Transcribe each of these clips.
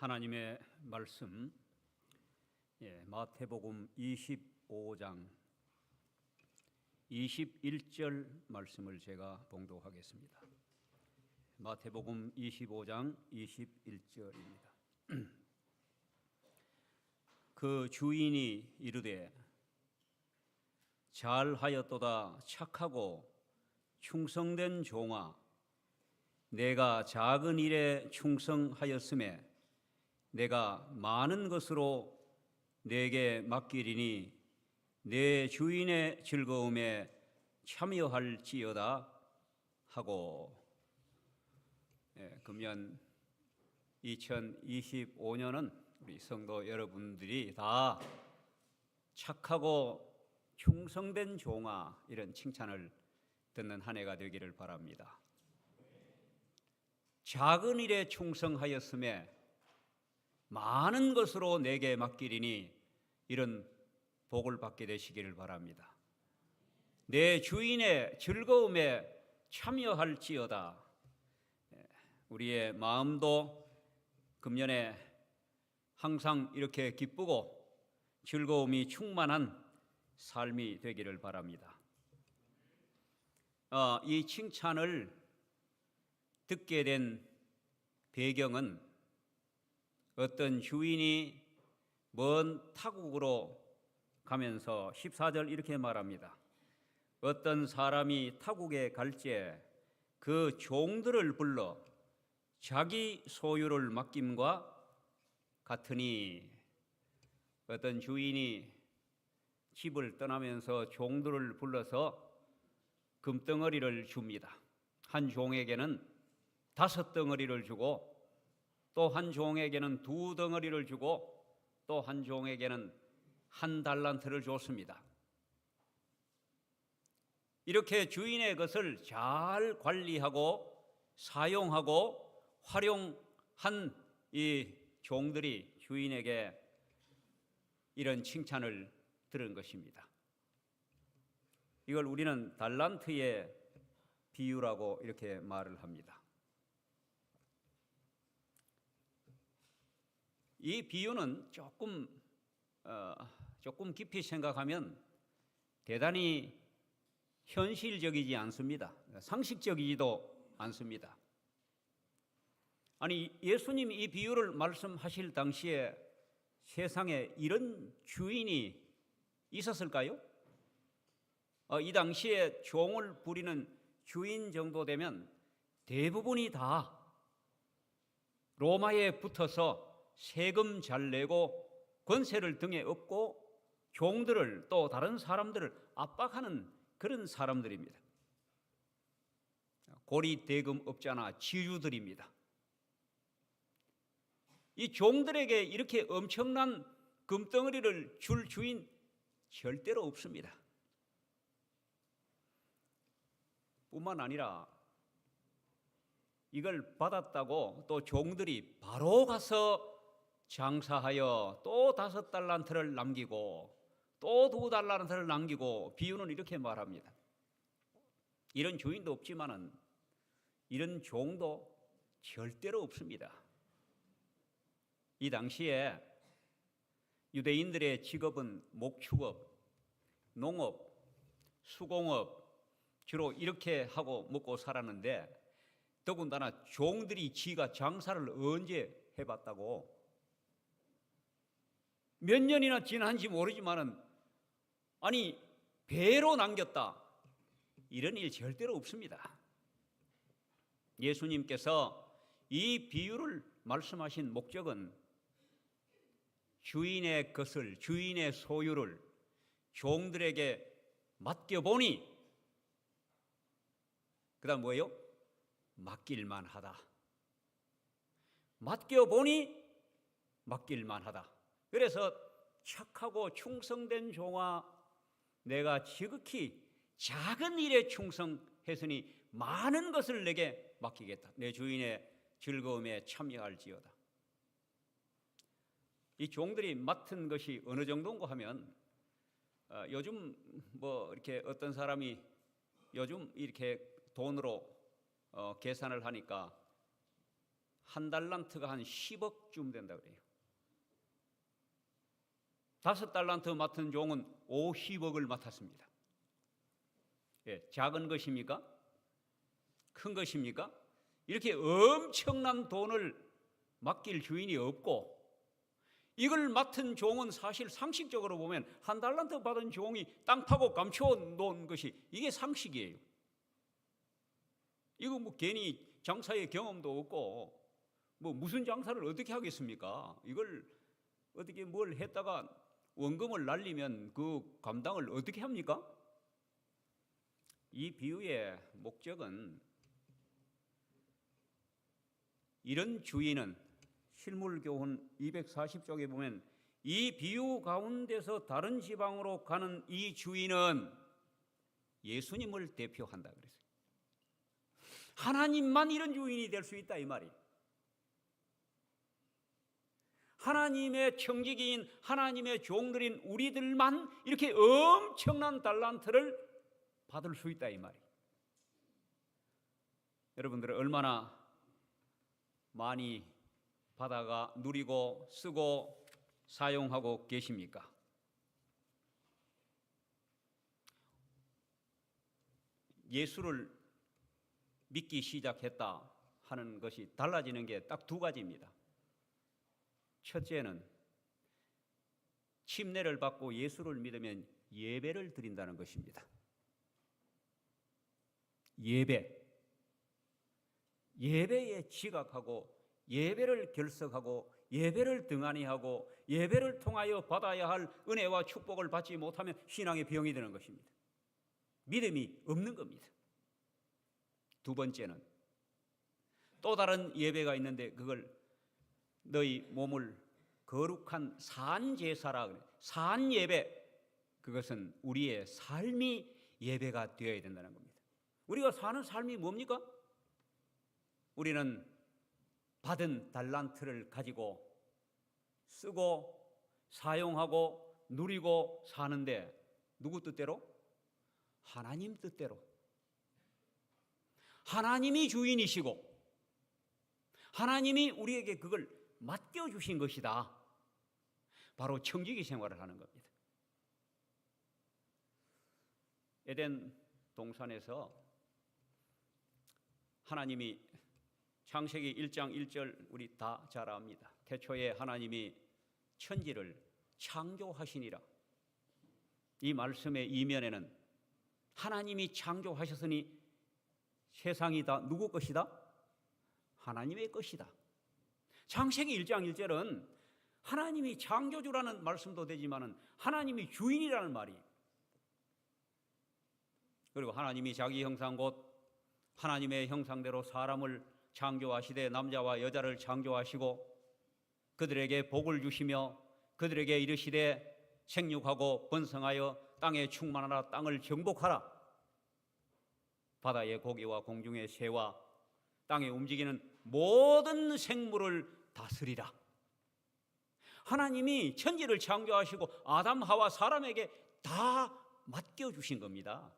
하나님의 말씀, 마태복음 25장 21절 말씀을 제가 봉독하겠습니다. 마태복음 25장 21절입니다. 그 주인이 이르되 잘하였도다 착하고 충성된 종아, 내가 작은 일에 충성하였음에 내가 많은 것으로 내게 맡기리니 내 주인의 즐거움에 참여할지어다 하고. 금년 2025년은 우리 성도 여러분들이 다 착하고 충성된 종아, 이런 칭찬을 듣는 한 해가 되기를 바랍니다. 작은 일에 충성하였음에 많은 것으로 내게 맡기리니, 이런 복을 받게 되시기를 바랍니다. 내 주인의 즐거움에 참여할지어다. 우리의 마음도 금년에 항상 이렇게 기쁘고 즐거움이 충만한 삶이 되기를 바랍니다. 이 칭찬을 듣게 된 배경은 어떤 주인이 먼 타국으로 가면서 14절 이렇게 말합니다. 어떤 사람이 타국에 갈지에 그 종들을 불러 자기 소유를 맡김과 같으니. 어떤 주인이 집을 떠나면서 종들을 불러서 금덩어리를 줍니다. 한 종에게는 5덩어리를 주고, 또 한 종에게는 2덩어리를 주고, 또 한 종에게는 1달란트를 줬습니다. 이렇게 주인의 것을 잘 관리하고 사용하고 활용한 이 종들이 주인에게 이런 칭찬을 들은 것입니다. 이걸 우리는 달란트의 비유라고 이렇게 말을 합니다. 이 비유는 조금 깊이 생각하면 대단히 현실적이지 않습니다. 상식적이지도 않습니다. 아니, 예수님이 이 비유를 말씀하실 당시에 세상에 이런 주인이 있었을까요? 이 당시에 종을 부리는 주인 정도 되면 대부분이 다 로마에 붙어서 세금 잘 내고 권세를 등에 업고 종들을, 또 다른 사람들을 압박하는 그런 사람들입니다. 고리대금업자나 지주들입니다. 이 종들에게 이렇게 엄청난 금덩어리를 줄 주인 절대로 없습니다. 뿐만 아니라 이걸 받았다고 또 종들이 바로 가서 장사하여 또 5달란트를 남기고 또 2달란트를 남기고, 비유는 이렇게 말합니다. 이런 주인도 없지만은 이런 종도 절대로 없습니다. 이 당시에 유대인들의 직업은 목축업, 농업, 수공업, 주로 이렇게 하고 먹고 살았는데, 더군다나 종들이 지가 장사를 언제 해봤다고? 몇 년이나 지난지 모르지만은, 아니, 배로 남겼다, 이런 일 절대로 없습니다. 예수님께서 이 비유를 말씀하신 목적은 주인의 것을, 주인의 소유를 종들에게 맡겨보니, 그 다음 뭐예요? 맡길만 하다. 맡겨보니 맡길만 하다. 그래서 착하고 충성된 종아, 내가 지극히 작은 일에 충성했으니 많은 것을 내게 맡기겠다. 내 주인의 즐거움에 참여할지어다. 이 종들이 맡은 것이 어느 정도인가 하면, 요즘 이렇게 어떤 사람이 요즘 이렇게 돈으로 계산을 하니까 한 달란트가 한 10억쯤 된다 그래요. 5달란트 맡은 종은 50억을 맡았습니다. 예, 작은 것입니까? 큰 것입니까? 이렇게 엄청난 돈을 맡길 주인이 없고, 이걸 맡은 종은 사실 상식적으로 보면 한 달란트 받은 종이 땅 파고 감춰 놓은 것이 이게 상식이에요. 이거 뭐 괜히 장사의 경험도 없고 뭐 무슨 장사를 어떻게 하겠습니까? 이걸 어떻게 뭘 했다가 원금을 날리면 그 감당을 어떻게 합니까? 이 비유의 목적은, 이런 주인은 실물교훈 240쪽에 보면 이 비유 가운데서 다른 지방으로 가는 이 주인은 예수님을 대표한다 그랬어요. 하나님만 이런 주인이 될 수 있다 이 말이에요. 하나님의 청지기인 하나님의 종들인 우리들만 이렇게 엄청난 달란트를 받을 수 있다 이 말이에요. 여러분들은 얼마나 많이 받아가 누리고 쓰고 사용하고 계십니까? 예수를 믿기 시작했다 하는 것이 달라지는 게 딱 두 가지입니다. 첫째는 침례를 받고 예수를 믿으면 예배를 드린다는 것입니다. 예배에 지각하고 예배를 결석하고 예배를 등한히 하고 예배를 통하여 받아야 할 은혜와 축복을 받지 못하면 신앙의 병이 되는 것입니다. 믿음이 없는 겁니다. 두 번째는 또 다른 예배가 있는데 그걸 너희 몸을 거룩한 산제사라 그래요. 산예배, 그것은 우리의 삶이 예배가 되어야 된다는 겁니다. 우리가 사는 삶이 뭡니까? 우리는 받은 달란트를 가지고 쓰고 사용하고 누리고 사는데 누구 뜻대로? 하나님 뜻대로. 하나님이 주인이시고 하나님이 우리에게 그걸 맡겨주신 것이다. 바로 청지기 생활을 하는 겁니다. 에덴 동산에서 하나님이 창세기 1장 1절 우리 다 잘 압니다. 태초에 하나님이 천지를 창조하시니라. 이 말씀의 이면에는 하나님이 창조하셨으니 세상이 다 누구 것이다? 하나님의 것이다. 창세기 1장 1절은 하나님이 창조주라는 말씀도 되지만 하나님이 주인이라는 말이, 그리고 하나님이 자기 형상 곧 하나님의 형상대로 사람을 창조하시되 남자와 여자를 창조하시고 그들에게 복을 주시며 그들에게 이르시되 생육하고 번성하여 땅에 충만하라, 땅을 정복하라. 바다의 고기와 공중의 새와 땅에 움직이는 모든 생물을 다스리라. 하나님이 천지를 창조하시고 아담 하와 사람에게 다 맡겨주신 겁니다.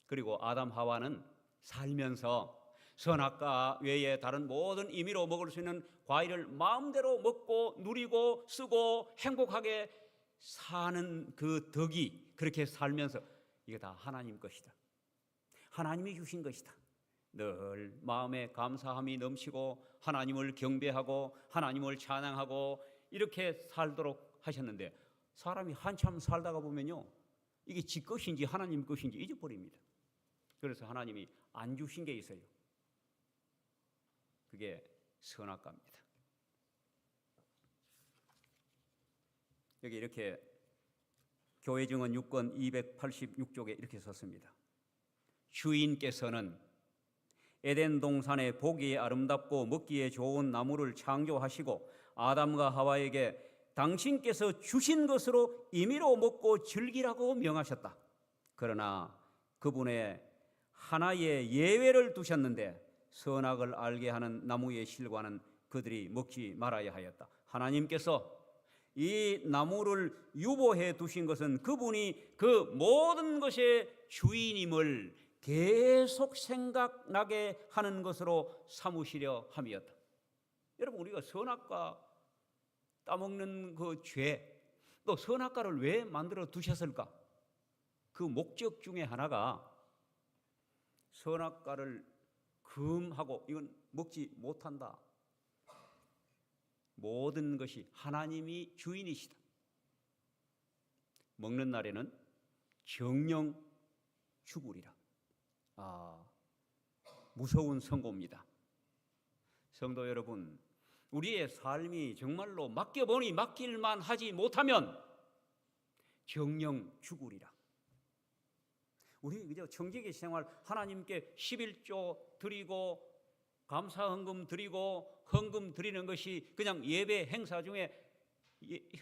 그리고 아담 하와는 살면서 선악과 외에 다른 모든 임의로 먹을 수 있는 과일을 마음대로 먹고 누리고 쓰고 행복하게 사는 그 덕이, 그렇게 살면서 이게 다 하나님 것이다, 하나님이 주신 것이다, 늘 마음에 감사함이 넘치고 하나님을 경배하고 하나님을 찬양하고 이렇게 살도록 하셨는데, 사람이 한참 살다가 보면요, 이게 지 것인지 하나님 것인지 잊어버립니다. 그래서 하나님이 안 주신 게 있어요. 그게 선악과입니다. 여기 이렇게 교회 증언 6권 286쪽에 이렇게 썼습니다. 주인께서는 에덴 동산에 보기에 아름답고 먹기에 좋은 나무를 창조하시고 아담과 하와에게 당신께서 주신 것으로 임의로 먹고 즐기라고 명하셨다. 그러나 그분의 하나의 예외를 두셨는데 선악을 알게 하는 나무의 실과는 그들이 먹지 말아야 하였다. 하나님께서 이 나무를 유보해 두신 것은 그분이 그 모든 것의 주인임을 계속 생각나게 하는 것으로 삼으시려 함이었다. 여러분, 우리가 선악과 따먹는 그 죄, 또 선악과를 왜 만들어 두셨을까? 그 목적 중에 하나가 선악과를 금하고 이건 먹지 못한다. 모든 것이 하나님이 주인이시다. 먹는 날에는 정령 죽으리라. 무서운 선고입니다. 성도 여러분, 우리의 삶이 정말로 맡겨보니 맡길만 하지 못하면 정령 죽으리라. 우리 그저 청지기 생활 하나님께 11조 드리고 감사헌금 드리고 헌금 드리는 것이 그냥 예배 행사 중에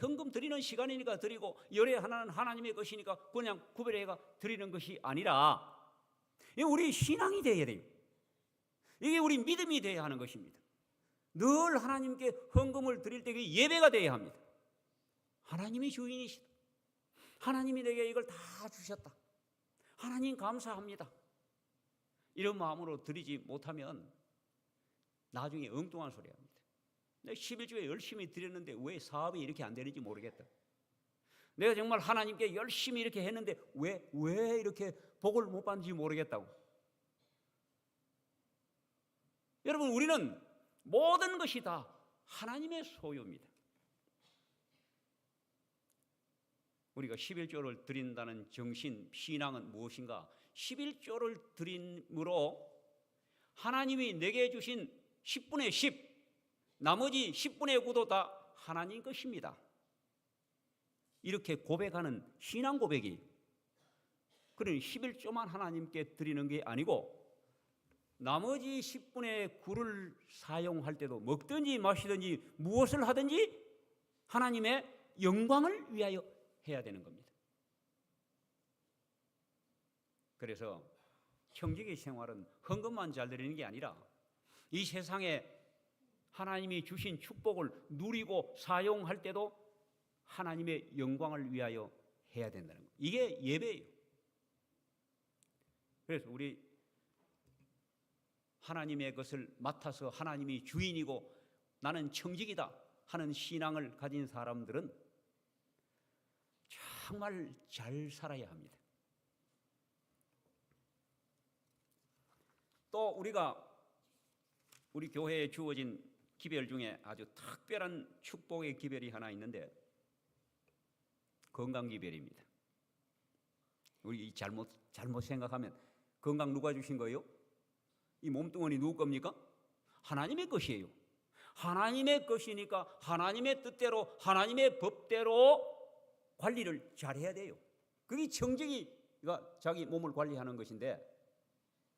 헌금 드리는 시간이니까 드리고 열의 하나는 하나님의 것이니까 그냥 구별해가 드리는 것이 아니라 이게 우리 신앙이 되어야 돼요. 이게 우리 믿음이 되어야 하는 것입니다. 늘 하나님께 헌금을 드릴 때 그게 예배가 되어야 합니다. 하나님이 주인이시다. 하나님이 내게 이걸 다 주셨다. 하나님 감사합니다. 이런 마음으로 드리지 못하면 나중에 엉뚱한 소리 합니다. 내가 11조에 열심히 드렸는데 왜 사업이 이렇게 안 되는지 모르겠다. 내가 정말 하나님께 열심히 이렇게 했는데 왜 이렇게 복을 못 받는지 모르겠다고. 여러분, 우리는 모든 것이 다 하나님의 소유입니다. 우리가 11조를 드린다는 정신, 신앙은 무엇인가? 11조를 드림으로 하나님이 내게 주신 10분의 10, 나머지 10분의 9도 다 하나님 것입니다. 이렇게 고백하는 신앙 고백이, 그러니 11조만 하나님께 드리는 게 아니고 나머지 10분의 9를 사용할 때도 먹든지 마시든지 무엇을 하든지 하나님의 영광을 위하여 해야 되는 겁니다. 그래서 청지기 생활은 헌금만 잘 드리는 게 아니라 이 세상에 하나님이 주신 축복을 누리고 사용할 때도 하나님의 영광을 위하여 해야 된다는 거예요. 이게 예배예요. 그래서 우리 하나님의 것을 맡아서 하나님이 주인이고 나는 청지기다 하는 신앙을 가진 사람들은 정말 잘 살아야 합니다. 또 우리 교회에 주어진 기별 중에 아주 특별한 축복의 기별이 하나 있는데 건강 기별입니다. 우리 잘못 생각하면 건강 누가 주신 거예요? 이 몸뚱어리 누구 겁니까? 하나님의 것이에요. 하나님의 것이니까 하나님의 뜻대로 하나님의 법대로 관리를 잘해야 돼요. 그게 청지기가 자기 몸을 관리하는 것인데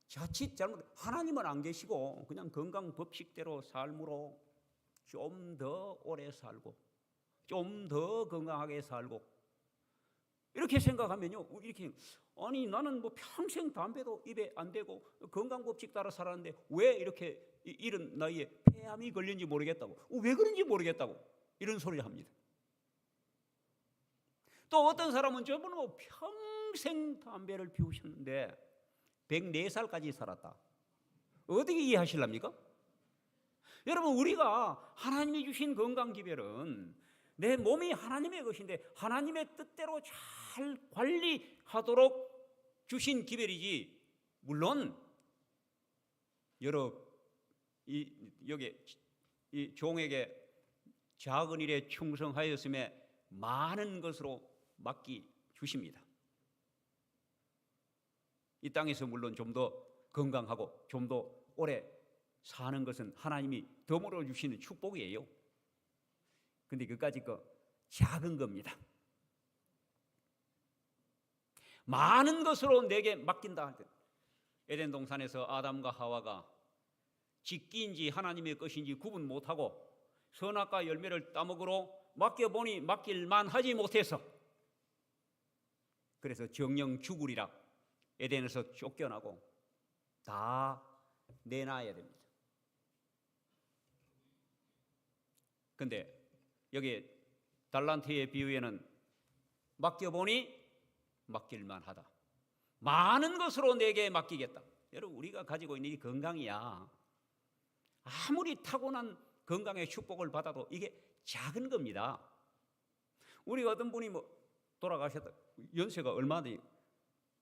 자칫 잘못, 하나님은 안 계시고 그냥 건강 법칙대로 삶으로 좀 더 오래 살고 좀 더 건강하게 살고 이렇게 생각하면요, 이렇게 아니 나는 뭐 평생 담배도 입에 안 대고 건강 법칙 따라 살았는데 왜 이렇게 이런 나이에 폐암이 걸린지 모르겠다고, 왜 그런지 모르겠다고 이런 소리를 합니다. 또 어떤 사람은 저분은 뭐 평생 담배를 피우셨는데 104살까지 살았다. 어떻게 이해하실랍니까? 여러분, 우리가 하나님이 주신 건강 기별은 내 몸이 하나님의 것인데 하나님의 뜻대로 잘 관리하도록 주신 기별이지, 물론 여기 이 종에게 작은 일에 충성하였음에 많은 것으로 맡기 주십니다. 이 땅에서 물론 좀 더 건강하고 좀 더 오래 사는 것은 하나님이 덤으로 주시는 축복이에요. 근데 그까짓 거 작은 겁니다. 많은 것으로 내게 맡긴다 할 때, 에덴 동산에서 아담과 하와가 직기인지 하나님의 것인지 구분 못하고 선악과 열매를 따먹으러 맡겨보니 맡길만 하지 못해서, 그래서 정령 죽으리라 에덴에서 쫓겨나고 다 내놔야 됩니다. 근데 여기 달란트의 비유에는 맡겨보니 맡길만 하다, 많은 것으로 내게 맡기겠다. 여러분, 우리가 가지고 있는 이 건강이야, 아무리 타고난 건강의 축복을 받아도 이게 작은 겁니다. 우리 어떤 분이 뭐 돌아가셨다, 연세가 얼마나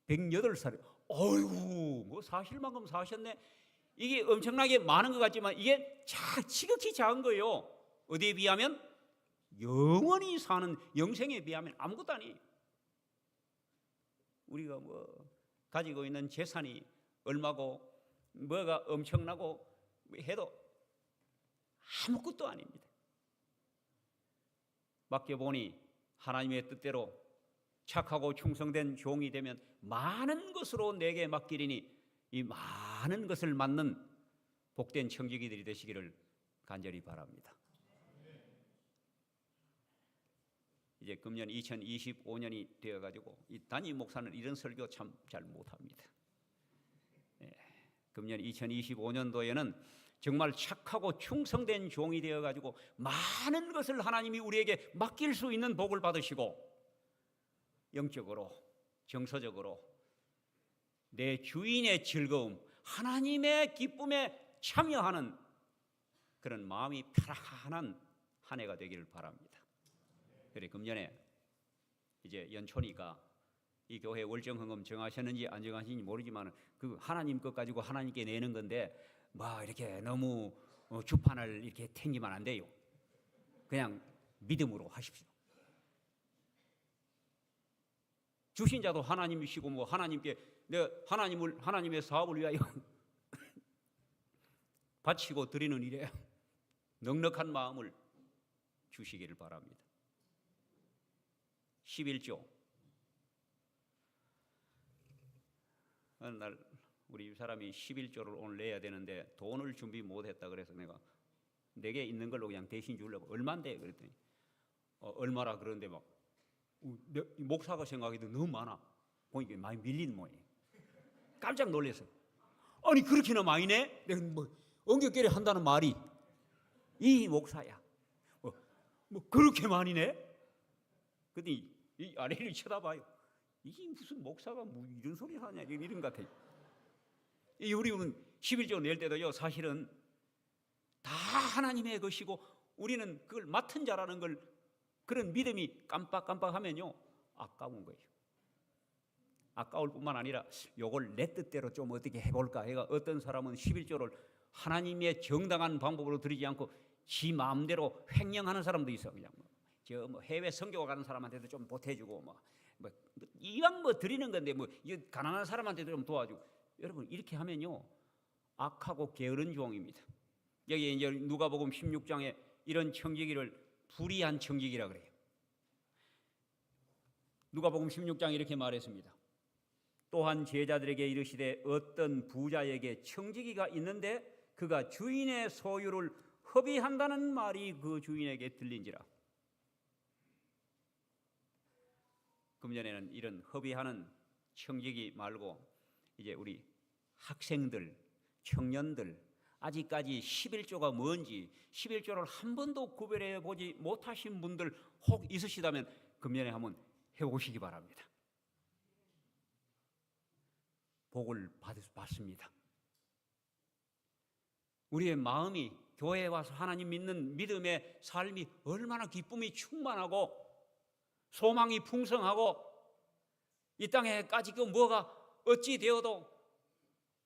108살, 어이구 뭐 사실만큼 사셨네. 이게 엄청나게 많은 것 같지만 이게 지극히 작은 거예요. 어디에 비하면? 영원히 사는 영생에 비하면 아무것도 아니에요. 우리가 뭐 가지고 있는 재산이 얼마고 뭐가 엄청나고 해도 아무것도 아닙니다. 맡겨보니 하나님의 뜻대로 착하고 충성된 종이 되면 많은 것으로 내게 맡기리니 이 많은 것을 맡는 복된 청지기들이 되시기를 간절히 바랍니다. 이제 금년 2025년이 되어가지고 이 담임 목사는 이런 설교 참 잘 못합니다. 금년 2025년도에는 정말 착하고 충성된 종이 되어가지고 많은 것을 하나님이 우리에게 맡길 수 있는 복을 받으시고 영적으로 정서적으로 내 주인의 즐거움, 하나님의 기쁨에 참여하는 그런 마음이 편안한 한 해가 되기를 바랍니다. 그래, 금년에 이제 연초니까 이 교회 월정헌금 정하셨는지 안 정하셨는지 모르지만 그 하나님 것 가지고 하나님께 내는 건데 뭐 이렇게 너무 주판을 이렇게 탱기면 안 돼요. 그냥 믿음으로 하십시오. 주신 자도 하나님이시고 뭐 하나님께 내가 하나님의 사업을 위하여 바치고 드리는 일에 넉넉한 마음을 주시기를 바랍니다. 11조. 어느 날 우리 사람이 11조를 오늘 내야 되는데 돈을 준비 못했다 그래서 내게 있는 걸로 그냥 대신 주려고. 얼마인데? 그랬더니 얼마라 그러는데 막 목사가 생각해도 너무 많아. 보니까 많이 밀린 모양이에요. 깜짝 놀랐어요. 아니 그렇게나 많이 내? 내가 뭐 엉겹결에 한다는 말이 이 목사야. 뭐 그렇게 많이 내? 그랬더니 이 아래를 쳐다봐요. 이게 무슨 목사가 뭐 이런 소리 하냐 이런 것 같아요. 우리는 11조 낼 때도요 사실은 다 하나님의 것이고 우리는 그걸 맡은 자라는 걸 그런 믿음이 깜빡깜빡하면요 아까운 거예요. 아까울 뿐만 아니라 요걸 내 뜻대로 좀 어떻게 해볼까 해가 어떤 사람은 11조를 하나님의 정당한 방법으로 드리지 않고 지 마음대로 횡령하는 사람도 있어. 그냥 뭐 해외 선교 가는 사람한테도 좀 보태주고 뭐 이왕 뭐 드리는 건데 뭐 가난한 사람한테도 좀 도와주고. 여러분 이렇게 하면요 악하고 게으른 종입니다. 여기 이제 누가복음 16장에 이런 청지기를 불의한 청지기라 그래요. 누가복음 16장 이렇게 말했습니다. 또한 제자들에게 이르시되 어떤 부자에게 청지기가 있는데 그가 주인의 소유를 허비한다는 말이 그 주인에게 들린지라. 금년에는 이런 허비하는 청지기 말고 이제 우리 학생들, 청년들 아직까지 11조가 뭔지 11조를 한 번도 구별해 보지 못하신 분들 혹 있으시다면 금년에 한번 해보시기 바랍니다. 복을 받습니다. 우리의 마음이 교회에 와서 하나님 믿는 믿음의 삶이 얼마나 기쁨이 충만하고 소망이 풍성하고 이 땅에까지 그 뭐가 어찌 되어도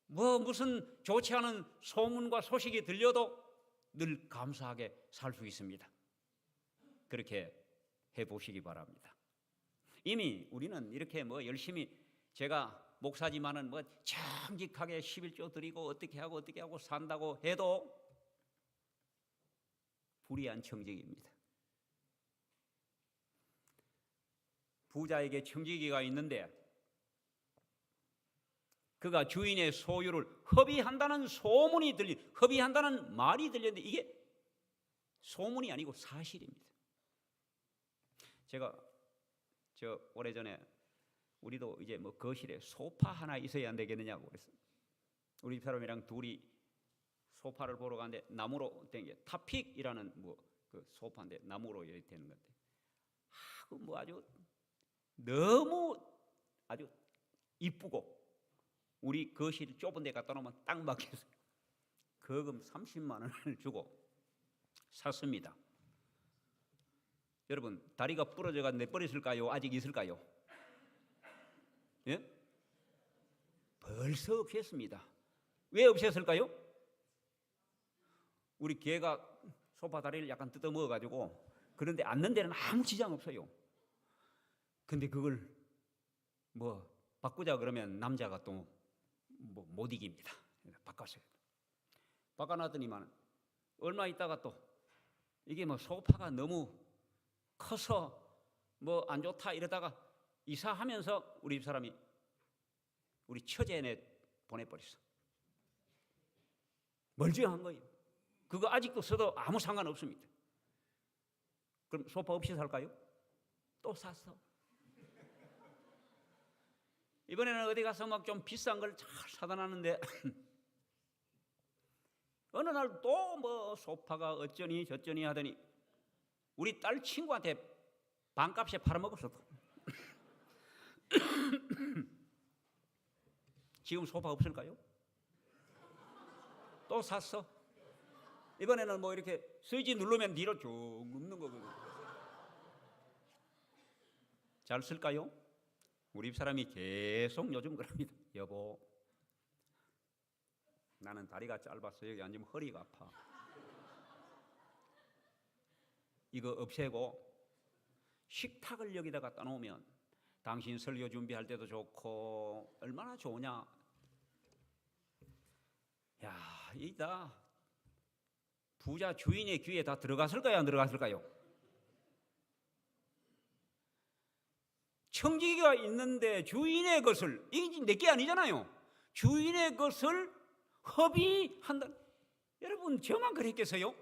무슨 좋지 않은 소문과 소식이 들려도 늘 감사하게 살 수 있습니다. 그렇게 해보시기 바랍니다. 이미 우리는 이렇게 열심히 제가 목사지만은 정직하게 11조 드리고 어떻게 하고 산다고 해도 불의한 청지기입니다. 부자에게 청지기가 있는데 그가 주인의 소유를 허비한다는 소문이 허비한다는 말이 들렸는데 이게 소문이 아니고 사실입니다. 제가 오래전에 우리도 이제 거실에 소파 하나 있어야 안 되겠느냐고 그랬어요. 우리 집사람이랑 둘이 소파를 보러 가는데 나무로 된 게 타픽이라는 그 소파인데 나무로 되는 건데 아주 너무 아주 이쁘고 우리 거실 좁은 데 갖다 놓으면 딱 막혀서 거금 30만 원을 주고 샀습니다. 여러분, 다리가 부러져가 내버렸을까요? 아직 있을까요? 예? 벌써 없앴습니다. 왜 없앴을까요? 우리 개가 소파 다리를 약간 뜯어 먹어가지고 그런데 앉는 데는 아무 지장 없어요. 근데 그걸 뭐 바꾸자 그러면 남자가 또 뭐 못 이깁니다. 바꿨어요. 바꿔놨더니만 얼마 있다가 또 이게 뭐 소파가 너무 커서 뭐 안 좋다 이러다가 이사하면서 우리 집사람이 우리 처제네 보내버렸어. 멀쩡한 거예요. 그거 아직도 써도 아무 상관없습니다. 그럼 소파 없이 살까요? 또 샀어. 이번에는 어디 가서 막 좀 비싼 걸 잘 사다 놨는데 어느 날 또 뭐 소파가 어쩌니 저쩌니 하더니 우리 딸 친구한테 반값에 팔아먹었어. 지금 소파 없을까요? 또 샀어. 이번에는 뭐 이렇게 스위치 누르면 뒤로 쭉 눕는 거거든요. 잘 쓸까요? 우리 집사람이 계속 요즘 그럽니다. 여보, 나는 다리가 짧아서 여기 앉으면 허리가 아파. 이거 없애고 식탁을 여기다 갖다 놓으면 당신 설교 준비할 때도 좋고 얼마나 좋으냐. 야, 이다 부자 주인의 귀에 다 들어갔을까요? 안 들어갔을까요? 청지기가 있는데 주인의 것을, 이게 내게 아니잖아요. 주인의 것을 허비한다. 여러분, 저만 그랬겠어요?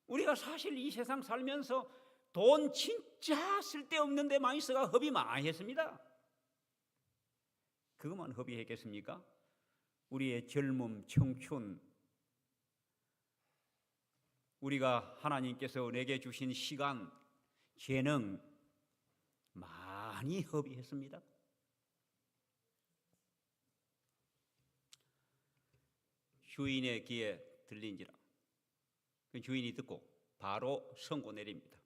우리가 사실 이 세상 살면서 돈 진짜 쓸데없는 데 많이 써가 허비 많이 했습니다. 그것만 허비했겠습니까? 우리의 젊음, 청춘, 우리가 하나님께서 내게 주신 시간, 재능 많이 허비했습니다. 주인의 귀에 들린지라 그 주인이 듣고 바로 선고 내립니다.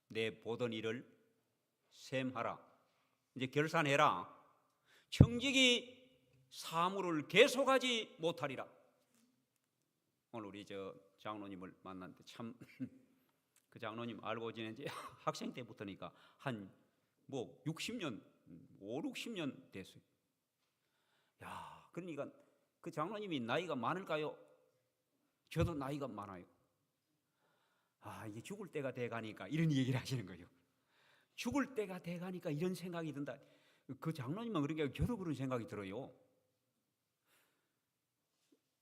내 보던 일을 셈하라. 이제 결산해라. 청지기 사물을 계속하지 못하리라. 오늘 우리 저 장로님을 만났는데 참 그 장로님 알고 지낸 지 학생 때부터니까 한 뭐 60년, 5, 60년 됐어요. 야, 그러니까 그 장로님이 나이가 많을까요? 저도 나이가 많아요. 아, 이제 죽을 때가 돼가니까 이런 얘기를 하시는 거예요. 죽을 때가 돼가니까 이런 생각이 든다. 그 장로님만 그러니까 저도 그런 생각이 들어요.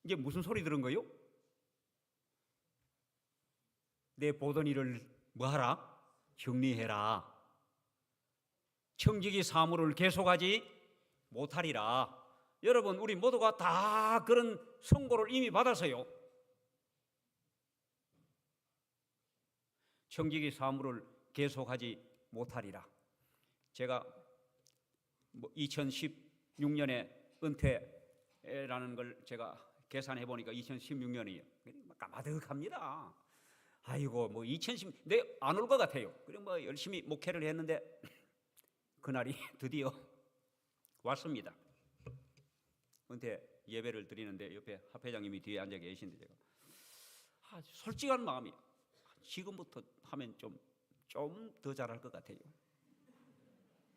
이게 무슨 소리 들은 거예요? 내 보던 일을 뭐하라? 정리해라. 청지기 사물을 계속하지 못하리라. 여러분, 우리 모두가 다 그런 선고를 이미 받았어요. 청지기 사물을 계속하지 못하리라. 제가 2016년에 은퇴라는 걸 제가 계산해 보니까 2016년이에요. 까마득합니다. 아이고, 뭐 2010, 내 안 올 것 같아요. 그리고 뭐 열심히 목회를 했는데 그날이 드디어 왔습니다. 은퇴 예배를 드리는데 옆에 합회장님이 뒤에 앉아 계신데 제가 솔직한 마음이 지금부터 하면 좀 더 잘할 것 같아요.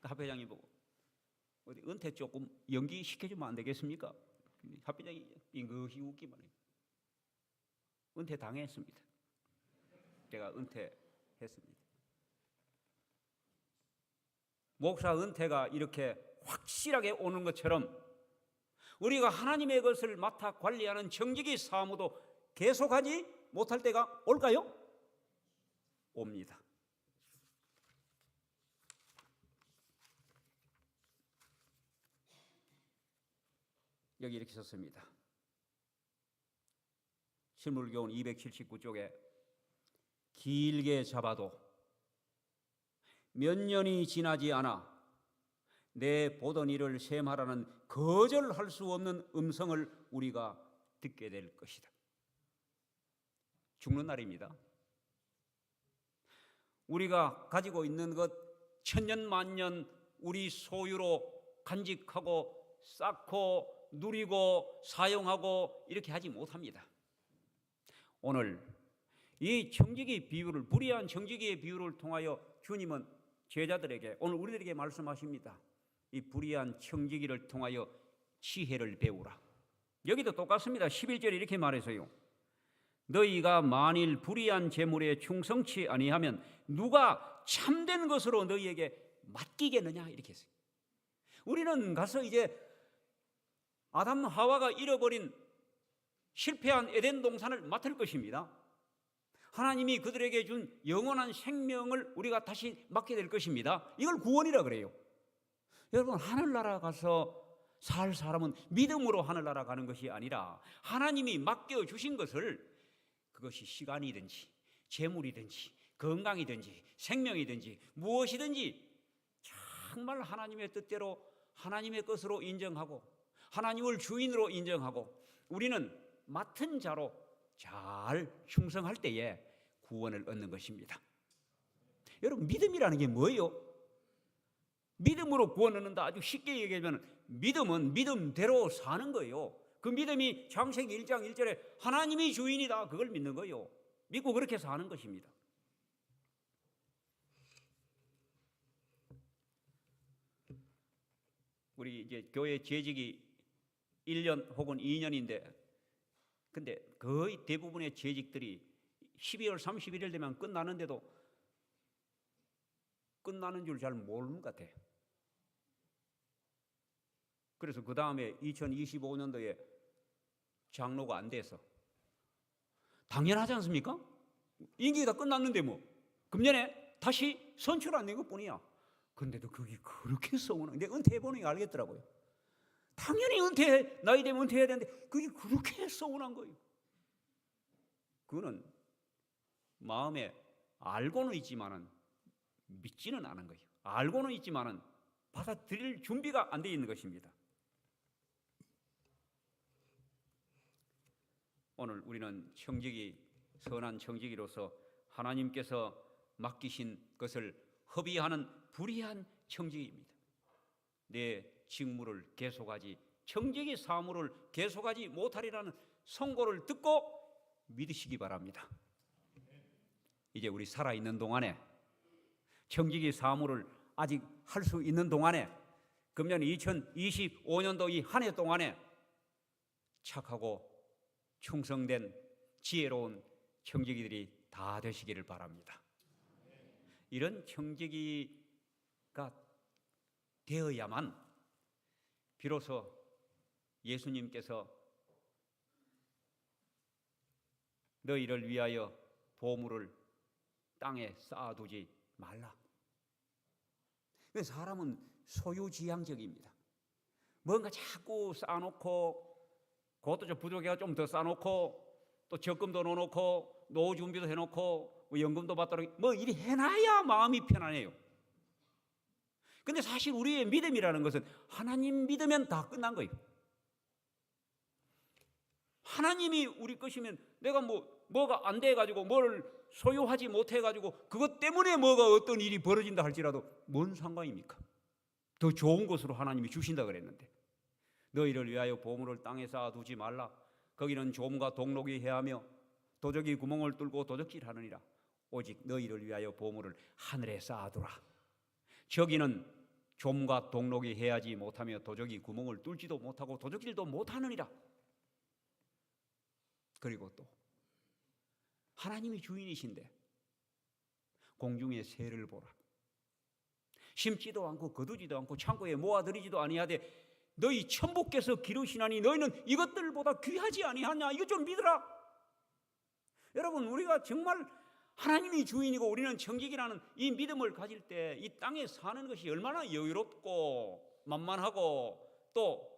합회장이 보고 어디 은퇴 조금 연기시켜주면 안 되겠습니까? 합회장이 잉긋이 웃기만 해요. 은퇴 당했습니다. 제가 은퇴했습니다. 목사 은퇴가 이렇게 확실하게 오는 것처럼 우리가 하나님의 것을 맡아 관리하는 정직의 사무도 계속하지 못할 때가 올까요? 옵니다. 여기 이렇게 썼습니다. 실물교훈 279쪽에 길게 잡아도 몇 년이 지나지 않아 내 보던 일을 셈하라는 거절할 수 없는 음성을 우리가 듣게 될 것이다. 죽는 날입니다. 우리가 가지고 있는 것 천년만년 우리 소유로 간직하고 쌓고 누리고 사용하고 이렇게 하지 못합니다. 오늘 이 청지기 비유를, 불의한 청지기의 비유를 통하여 주님은 제자들에게, 오늘 우리들에게 말씀하십니다. 이 불의한 청지기를 통하여 지혜를 배우라. 여기도 똑같습니다. 11절에 이렇게 말해서요, 너희가 만일 불의한 재물에 충성치 아니하면 누가 참된 것으로 너희에게 맡기겠느냐, 이렇게 했어요. 우리는 가서 이제 아담 하와가 잃어버린 실패한 에덴 동산을 맡을 것입니다. 하나님이 그들에게 준 영원한 생명을 우리가 다시 맡게 될 것입니다. 이걸 구원이라 그래요. 여러분, 하늘나라 가서 살 사람은 믿음으로 하늘나라 가는 것이 아니라 하나님이 맡겨주신 것을, 그것이 시간이든지 재물이든지 건강이든지 생명이든지 무엇이든지 정말 하나님의 뜻대로 하나님의 것으로 인정하고 하나님을 주인으로 인정하고 우리는 맡은 자로 잘 충성할 때에 구원을 얻는 것입니다. 여러분, 믿음이라는 게 뭐예요? 믿음으로 구원 얻는다. 아주 쉽게 얘기하면 믿음은 믿음대로 사는 거예요. 그 믿음이 창세기 1장 1절에 하나님이 주인이다, 그걸 믿는 거예요. 믿고 그렇게 사는 것입니다. 우리 이제 교회 재직이 1년 혹은 2년인데, 근데 거의 대부분의 재직들이 12월 31일 되면 끝나는데도 끝나는 줄 잘 모르는 것 같아요. 그래서 그 다음에 2025년도에 장로가 안 돼서, 당연하지 않습니까? 임기가 다 끝났는데 뭐 금년에 다시 선출 안 된 것뿐이야. 근데도 그게 그렇게 서운한, 근데 은퇴해보니 알겠더라고요. 당연히 나이 되면 은퇴해야 되는데 그게 그렇게 서운한 거예요. 그거는 마음에 알고는 있지만은 믿지는 않은 거예요. 알고는 있지만은 받아들일 준비가 안 돼 있는 것입니다. 오늘 우리는 청지기, 선한 청지기로서 하나님께서 맡기신 것을 허비하는 불의한 청지기입니다. 내 직무를 계속하지, 청지기 사무를 계속하지 못하리라는 선고를 듣고 믿으시기 바랍니다. 이제 우리 살아있는 동안에, 청지기 사무를 아직 할 수 있는 동안에, 금년 2025년도 이 한 해 동안에 착하고 충성된 지혜로운 청지기들이 다 되시기를 바랍니다. 이런 청지기가 되어야만 비로소 예수님께서 너희를 위하여 보물을 땅에 쌓아두지 말라. 사람은 소유지향적입니다. 뭔가 자꾸 쌓아놓고, 그것도 좀 부족해가 좀 더 쌓아놓고, 또 적금도 넣어놓고, 노후 준비도 해놓고, 연금도 받도록 뭐 이리 해놔야 마음이 편안해요. 근데 사실 우리의 믿음이라는 것은 하나님 믿으면 다 끝난 거예요. 하나님이 우리 것이면 내가 뭐가 안 돼가지고 뭘 소유하지 못해가지고 그것 때문에 뭐가 어떤 일이 벌어진다 할지라도 뭔 상관입니까? 더 좋은 것으로 하나님이 주신다 그랬는데, 너희를 위하여 보물을 땅에 쌓아두지 말라. 거기는 좀과 동록이 해하며 도적이 구멍을 뚫고 도적질하느니라. 오직 너희를 위하여 보물을 하늘에 쌓아두라. 저기는 좀과 동록이 해하지 못하며 도적이 구멍을 뚫지도 못하고 도적질도 못하느니라. 그리고 또 하나님이 주인이신데 공중의 새를 보라. 심지도 않고 거두지도 않고 창고에 모아들이지도 아니하되 너희 천부께서 기르시나니 너희는 이것들보다 귀하지 아니하냐. 이거 좀 믿으라. 여러분, 우리가 정말 하나님이 주인이고 우리는 청지기라는 이 믿음을 가질 때 이 땅에 사는 것이 얼마나 여유롭고 만만하고 또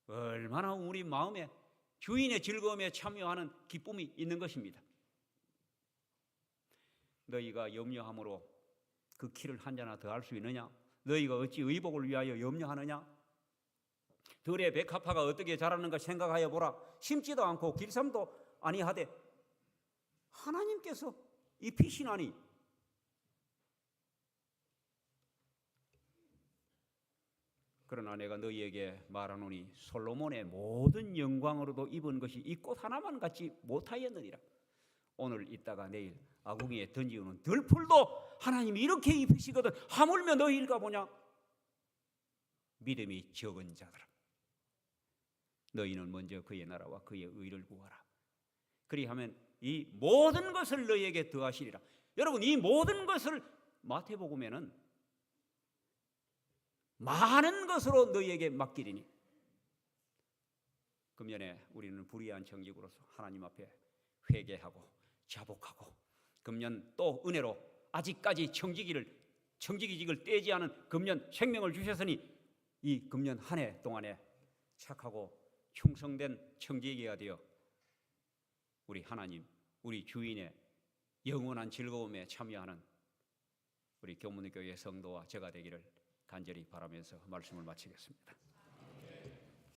얼마나 우리 마음에 주인의 즐거움에 참여하는 기쁨이 있는 것입니다. 너희가 염려함으로 그 키를 한 자나 더 할 수 있느냐? 너희가 어찌 의복을 위하여 염려하느냐? 들의 백합화가 어떻게 자라는가 생각하여 보라. 심지도 않고 길쌈도 아니하되 하나님께서 입히시나니. 그러나 내가 너희에게 말하노니 솔로몬의 모든 영광으로도 입은 것이 이 꽃 하나만 같지 못하였느니라. 오늘 있다가 내일 아궁이에 던지우는 들풀도 하나님이 이렇게 입히시거든 하물며 너희일까 보냐? 믿음이 적은 자들아, 너희는 먼저 그의 나라와 그의 의를 구하라. 그리하면 이 모든 것을 너희에게 더하시리라. 여러분, 이 모든 것을 마태복음에는 많은 것으로 너희에게 맡기리니. 금년에 우리는 불의한 정직으로서 하나님 앞에 회개하고 자복하고, 금년 또 은혜로 아직까지 청지기직을 떼지 않은 금년 생명을 주셨으니 이 금년 한 해 동안에 착하고 충성된 청지기가 되어 우리 하나님, 우리 주인의 영원한 즐거움에 참여하는 우리 교문교회 성도와 제가 되기를 간절히 바라면서 말씀을 마치겠습니다.